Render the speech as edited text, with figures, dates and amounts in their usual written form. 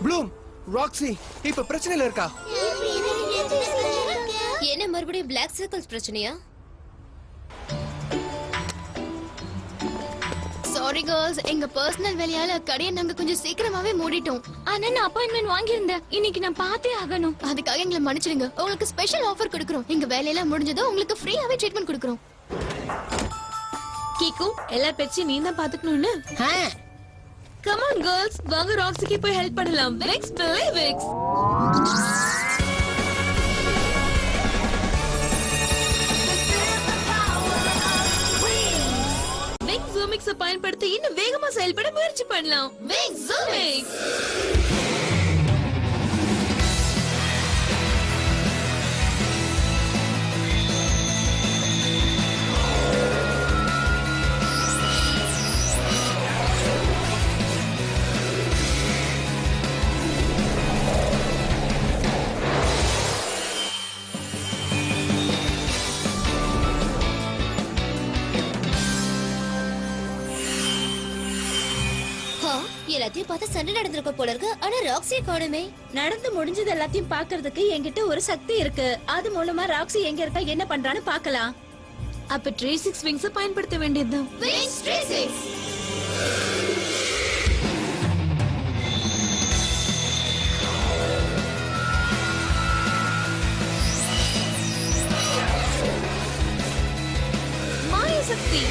Bloom, Roxy இப்ப பிரச்சனையில இருக்கா? என்ன மறுபடியும் பிளாக் சர்க்கிள்ஸ் பிரச்சனையா? சாரி गर्ल्स, எங்க பர்சனல் வேலையால கடையை நாங்க கொஞ்சம் சீக்கிரமாவே மூடிட்டோம். ஆனா நான் அப்பாயின்ட்மென்ட் வாங்கியிருந்தேன். இன்னைக்கு நான் பார்த்தே ஆகணும். அதுக்காக எங்களை மன்னிச்சிடுங்க. உங்களுக்கு ஸ்பெஷல் ஆஃபர் கொடுக்கறோம். எங்க வேலையெல்லாம் முடிஞ்சதும் உங்களுக்கு ஃப்ரீயாவே ட்ரீட்மெண்ட் கொடுக்கறோம். கீகு, எல்லா பெட்ஸையும் நீ தான் பாத்துக்கணும்னு. கம் ஆன் गर्ल्स, வாங்க ராக்ஸிக்கு போய் ஹெல்ப் பண்ணலாம். விக்ஸ் பிளே விக்ஸ். விக்ஸ் ஜூமிக்ஸ் பயன்படுத்தி இன்னும் வேகமா செயல்பட முயற்சி பண்ணலாம். விக்ஸ் ஜூமிக்ஸ். எல்லாத்தையும் பார்த்து சண்டை நடந்திருக்க போல இருக்கு. ஆனா ராக்ஸியை காணுமே. நடந்து முடிஞ்சது எல்லாத்தையும் பாக்குறதுக்கு என்கிட்ட ஒரு சக்தி இருக்கு. அது மூலமா ராக்ஸி எங்க இருக்கா என்ன பண்றான்னு பார்க்கலாம். அப்ப ட்ரீசிக்ஸ் விங்ஸ் பயன்படுத்த வேண்டியதுதான். விங்ஸ் ட்ரீசிக்ஸ். மாய சக்தி.